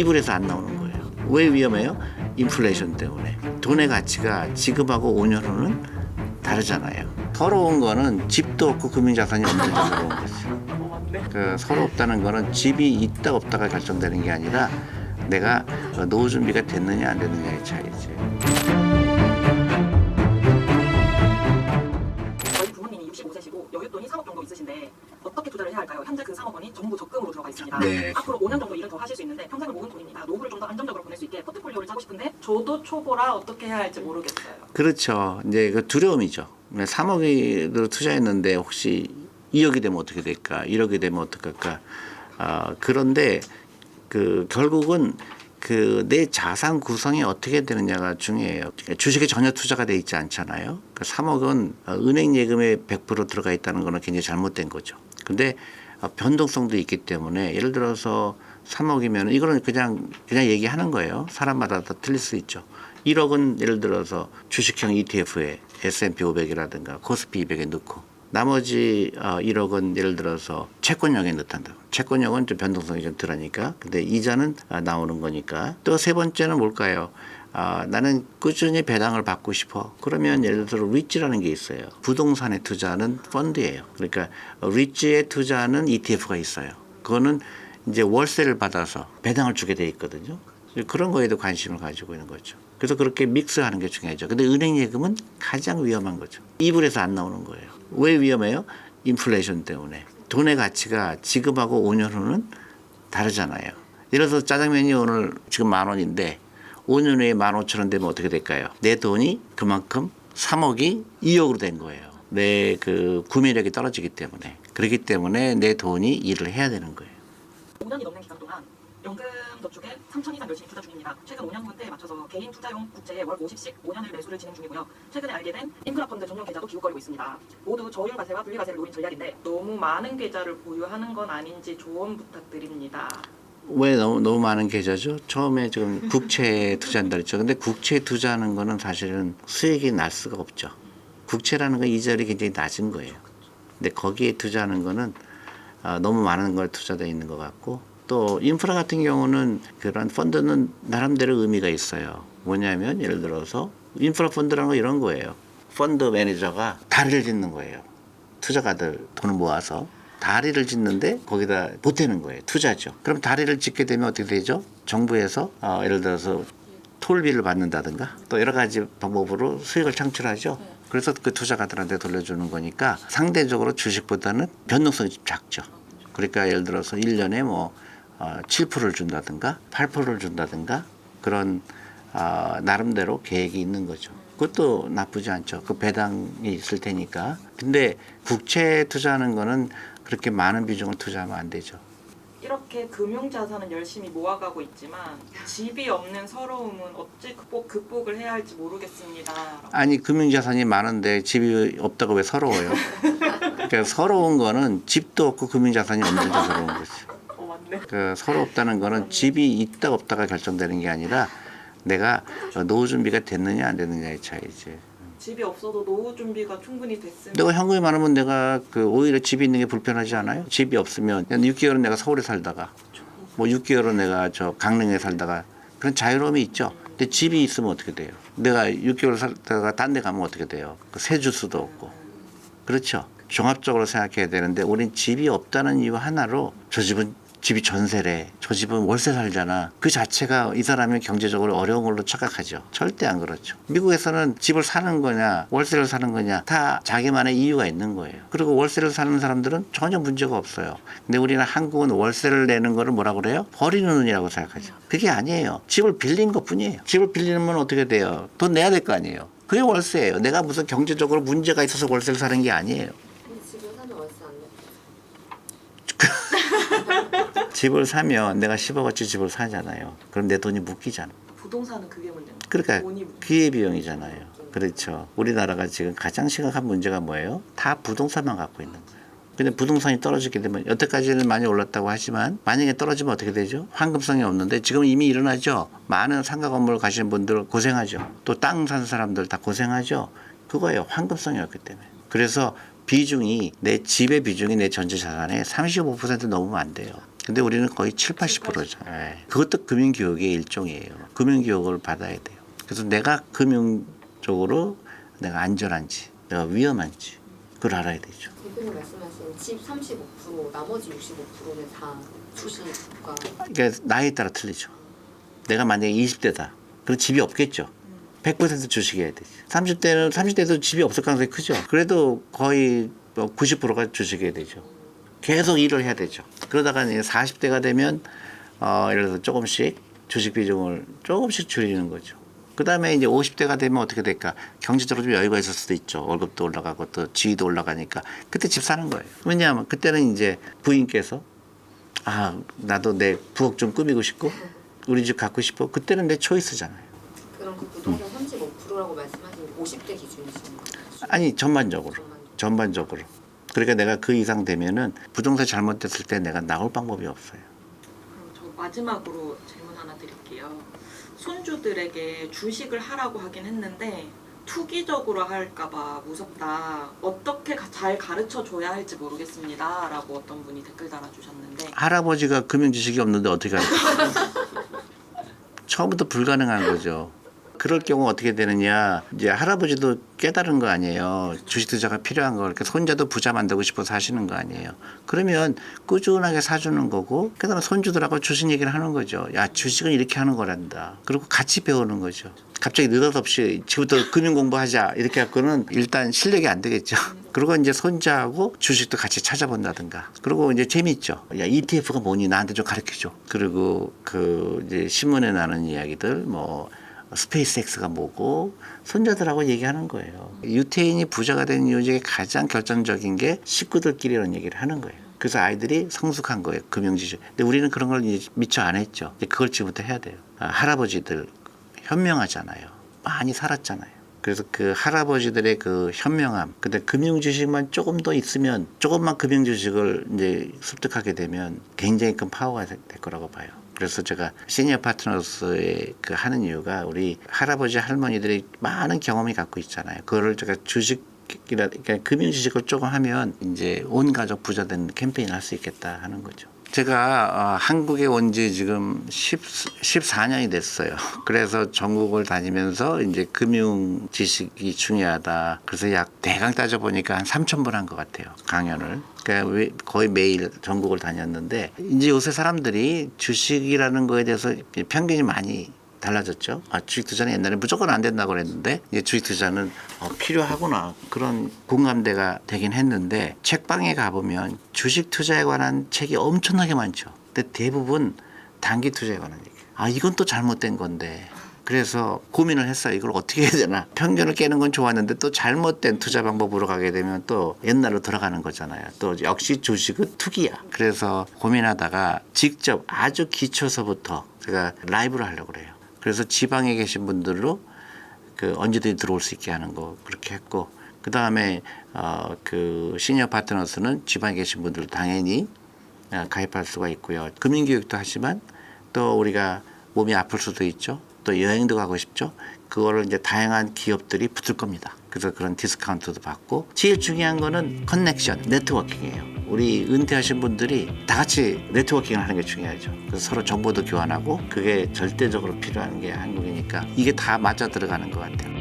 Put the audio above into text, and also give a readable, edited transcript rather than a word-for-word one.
이불에서 안 나오는 거예요. 왜 위험해요? 인플레이션 때문에. 돈의 가치가 지금하고 5년 후는 다르잖아요. 서러운 거는 집도 없고 금융자산이 없는 게 서러운 거지. 그 서럽다는 거는 집이 있다 없다가 결정되는 게 아니라 내가 노후 준비가 됐느냐 안 됐느냐의 차이지. 저희 부모님이 65세시고 여윳돈이 3억 정도 있으신데 어떻게 투자를 해야 할까요? 현재 그 3억 원이 전부 적금으로 들어가 있습니다. 네. 앞으로 5년 정도 일을 더 하실 수 있는데 평생을 모은 돈입니다. 노후를 좀 더 안정적으로 보낼 수 있게 포트폴리오를 짜고 싶은데 저도 초보라 어떻게 해야 할지 모르겠어요. 그렇죠. 이제 그 두려움이죠. 3억을 투자했는데 혹시 2억이 되면 어떻게 될까? 1억이 되면 어떡할까? 그런데 그 결국은 그 내 자산 구성이 어떻게 되느냐가 중요해요. 그러니까 주식에 전혀 투자가 돼 있지 않잖아요. 그 3억은 은행 예금에 100% 들어가 있다는 거는 굉장히 잘못된 거죠. 근데 변동성도 있기 때문에 예를 들어서 3억이면 이거는 그냥 얘기하는 거예요. 사람마다 다 틀릴 수 있죠. 1억은 예를 들어서 주식형 ETF에 S&P 500이라든가 코스피 200에 넣고 나머지 1억은 예를 들어서 채권형에 넣는다. 채권형은 좀 변동성이 좀 덜하니까. 근데 이자는 나오는 거니까. 또 세 번째는 뭘까요? 나는 꾸준히 배당을 받고 싶어. 그러면 예를 들어 리츠라는 게 있어요. 부동산에 투자하는 펀드예요. 그러니까 리츠에 투자하는 ETF가 있어요. 그거는 이제 월세를 받아서 배당을 주게 돼 있거든요. 그런 거에도 관심을 가지고 있는 거죠. 그래서 그렇게 믹스하는 게 중요하죠. 근데 은행 예금은 가장 위험한 거죠. 이불에서 안 나오는 거예요. 왜 위험해요? 인플레이션 때문에. 돈의 가치가 지금하고 5년 후는 다르잖아요. 예를 들어서 짜장면이 오늘 지금 10,000원인데 5년 후에 15,000원 되면 어떻게 될까요? 내 돈이 그만큼 3억이 2억으로 된 거예요. 내 그 구매력이 떨어지기 때문에. 그렇기 때문에 내 돈이 일을 해야 되는 거예요. 5년이 넘는 기간 동안 연금 저축에 3천 이상 열심히 투자 중입니다. 최근 5년 때에 맞춰서 개인 투자용 국채에 월 50씩 5년을 매수를 진행 중이고요. 최근에 알게 된 인프라펀드 전용 계좌도 기웃거리고 있습니다. 모두 저율 과세와 분리 과세를 노린 전략인데 너무 많은 계좌를 보유하는 건 아닌지 조언 부탁드립니다. 왜 너무 많은 계좌죠? 처음에 지금 국채에 투자한다 그랬죠. 근데 국채에 투자하는 거는 사실은 수익이 날 수가 없죠. 국채라는 건 이자율이 굉장히 낮은 거예요. 근데 거기에 투자하는 거는 너무 많은 걸 투자되어 있는 것 같고 또 인프라 같은 경우는 그런 펀드는 나름대로 의미가 있어요. 뭐냐면 예를 들어서 인프라 펀드라는 거 이런 거예요. 펀드 매니저가 다리를 짓는 거예요. 투자가들 돈을 모아서 다리를 짓는데 거기다 보태는 거예요. 투자죠. 그럼 다리를 짓게 되면 어떻게 되죠? 정부에서 예를 들어서 톨비를 받는다든가 또 여러 가지 방법으로 수익을 창출하죠. 그래서 그 투자가들한테 돌려주는 거니까 상대적으로 주식보다는 변동성이 좀 작죠. 그러니까 예를 들어서 1년에 뭐 7%를 준다든가 8%를 준다든가 그런 나름대로 계획이 있는 거죠. 그것도 나쁘지 않죠. 그 배당이 있을 테니까. 근데 국채 투자하는 거는 그렇게 많은 비중을 투자하면 안 되죠. 이렇게 금융자산은 열심히 모아가고 있지만 집이 없는 서러움은 어찌 극복을 해야 할지 모르겠습니다. 아니 금융자산이 많은데 집이 없다고 왜 서러워요? 그러니까 서러운 거는 집도 없고 금융자산이 없는 게 서러운 거지. 맞네. 그 서럽다는 거는 집이 있다 없다가 결정되는 게 아니라 내가 노후 준비가 됐느냐 안 됐느냐의 차이지. 집이 없어도 노후 준비가 충분히 됐으면 내가 현금이 많으면 내가 그 오히려 집이 있는 게 불편하지 않아요? 집이 없으면 6개월은 내가 서울에 살다가 뭐 6개월은 내가 저 강릉에 살다가 그런 자유로움이 있죠. 근데 집이 있으면 어떻게 돼요? 내가 6개월 살다가 딴 데 가면 어떻게 돼요? 새 주소도 없고. 그렇죠. 종합적으로 생각해야 되는데 우린 집이 없다는 이유 하나로 저 집은 집이 전세래. 저 집은 월세 살잖아. 그 자체가 이 사람이 경제적으로 어려운 걸로 착각하죠. 절대 안 그렇죠. 미국에서는 집을 사는 거냐 월세를 사는 거냐 다 자기만의 이유가 있는 거예요. 그리고 월세를 사는 사람들은 전혀 문제가 없어요. 근데 우리는 한국은 월세를 내는 거를 뭐라고 그래요? 버리는 돈이라고 생각하죠. 그게 아니에요. 집을 빌린 것뿐이에요. 집을 빌리면 어떻게 돼요? 돈 내야 될 거 아니에요. 그게 월세예요. 내가 무슨 경제적으로 문제가 있어서 월세를 사는 게 아니에요. 집을 사면 월세 안 내. 집을 사면 내가 10억어치 집을 사잖아요. 그럼 내 돈이 묶이잖아. 부동산은 그게 문제인 거예요. 그러니까 돈이 묶여. 기회비용이잖아요. 그렇죠. 우리나라가 지금 가장 심각한 문제가 뭐예요? 다 부동산만 갖고 있는 거예요. 근데 부동산이 떨어지게 되면 여태까지는 많이 올랐다고 하지만 만약에 떨어지면 어떻게 되죠? 황금성이 없는데 지금 이미 일어나죠. 많은 상가 건물 가시는 분들 고생하죠. 또 땅 산 사람들 다 고생하죠. 그거예요. 황금성이 없기 때문에. 그래서 비중이 내 집의 비중이 내 전체 자산의 35% 넘으면 안 돼요. 근데 우리는 거의 70~80%죠. 그것도 금융교육의 일종이에요. 금융교육을 받아야 돼요. 그래서 내가 금융 쪽으로 내가 안전한지, 내가 위험한지 그걸 알아야 되죠. 대표님 말씀하신 집 35%, 나머지 65%는 다 주식과 그러니까 나이에 따라 틀리죠. 내가 만약에 20대다. 그럼 집이 없겠죠. 100% 주식해야 되죠. 30대도 집이 없을 가능성이 크죠. 그래도 거의 90%가 주식해야 되죠. 계속 일을 해야 되죠. 그러다가 이제 40대가 되면 예를 들어서 조금씩 주식 비중을 조금씩 줄이는 거죠. 그 다음에 이제 50대가 되면 어떻게 될까? 경제적으로 좀 여유가 있을 수도 있죠. 월급도 올라가고 또 지위도 올라가니까 그때 집 사는 거예요. 왜냐하면 그때는 이제 부인께서 나도 내 부엌 좀 꾸미고 싶고 우리 집 갖고 싶어. 그때는 내 초이스잖아요. 그럼 그 부동산 35%라고 말씀하신 게 50대 기준이신 거예요? 아니 전반적으로. 그러니까 내가 그 이상 되면은 부동산 잘못됐을 때 내가 나올 방법이 없어요. 그럼 저 마지막으로 질문 하나 드릴게요. 손주들에게 주식을 하라고 하긴 했는데 투기적으로 할까봐 무섭다. 어떻게 잘 가르쳐 줘야 할지 모르겠습니다. 라고 어떤 분이 댓글 달아주셨는데 할아버지가 금융 지식이 없는데 어떻게 할까? 처음부터 불가능한 거죠. 그럴 경우 어떻게 되느냐, 이제 할아버지도 깨달은 거 아니에요. 주식 투자가 필요한 걸. 그러니까 손자도 부자 만들고 싶어서 하시는 거 아니에요. 그러면 꾸준하게 사주는 거고, 그다음에 손주들하고 주식 얘기를 하는 거죠. 야, 주식은 이렇게 하는 거란다. 그리고 같이 배우는 거죠. 갑자기 느닷없이 지금부터 금융 공부하자 이렇게 갖고는 일단 실력이 안 되겠죠. 그리고 이제 손자하고 주식도 같이 찾아본다든가. 그리고 이제 재미있죠. 야, ETF가 뭐니 나한테 좀 가르쳐줘. 그리고 그 이제 신문에 나는 이야기들 스페이스X가 뭐고 손자들하고 얘기하는 거예요. 유태인이 부자가 된 이유 중에 가장 결정적인 게 식구들끼리 이런 얘기를 하는 거예요. 그래서 아이들이 성숙한 거예요. 금융지식. 근데 우리는 그런 걸 미처 안 했죠. 그걸 지금부터 해야 돼요. 할아버지들 현명하잖아요. 많이 살았잖아요. 그래서 그 할아버지들의 그 현명함. 근데 금융지식만 조금 더 있으면 조금만 금융지식을 이제 습득하게 되면 굉장히 큰 파워가 될 거라고 봐요. 그래서 제가 시니어 파트너스에 그 하는 이유가 우리 할아버지 할머니들이 많은 경험이 갖고 있잖아요. 그거를 제가 그러니까 금융 지식을 조금 하면 이제 온 가족 부자 되는 캠페인을 할 수 있겠다 하는 거죠. 제가 한국에 온 지 지금 14년이 됐어요. 그래서 전국을 다니면서 이제 금융 지식이 중요하다. 그래서 대강 따져보니까 한 3,000번 한 것 같아요. 강연을. 그러니까 거의 매일 전국을 다녔는데 이제 요새 사람들이 주식이라는 거에 대해서 편견이 많이 달라졌죠. 주식 투자는 옛날에 무조건 안 된다고 그랬는데 이제 주식 투자는 필요하구나 그런 공감대가 되긴 했는데 책방에 가보면 주식 투자에 관한 책이 엄청나게 많죠. 근데 대부분 단기 투자에 관한 얘기예요. 이건 또 잘못된 건데 그래서 고민을 했어요. 이걸 어떻게 해야 되나. 편견을 깨는 건 좋았는데 또 잘못된 투자 방법으로 가게 되면 또 옛날로 돌아가는 거잖아요. 또 역시 주식은 투기야. 그래서 고민하다가 직접 아주 기초서부터 제가 라이브를 하려고 그래요. 그래서 지방에 계신 분들로 언제든지 들어올 수 있게 하는 거 그렇게 했고 그 다음에 그 시니어 파트너스는 지방에 계신 분들 당연히 가입할 수가 있고요. 금융교육도 하지만 또 우리가 몸이 아플 수도 있죠. 또 여행도 가고 싶죠. 그거를 이제 다양한 기업들이 붙을 겁니다. 그래서 그런 디스카운트도 받고 제일 중요한 거는 커넥션, 네트워킹이에요. 우리 은퇴하신 분들이 다 같이 네트워킹을 하는 게 중요하죠. 그래서 서로 정보도 교환하고 그게 절대적으로 필요한 게 한국이니까 이게 다 맞아 들어가는 것 같아요.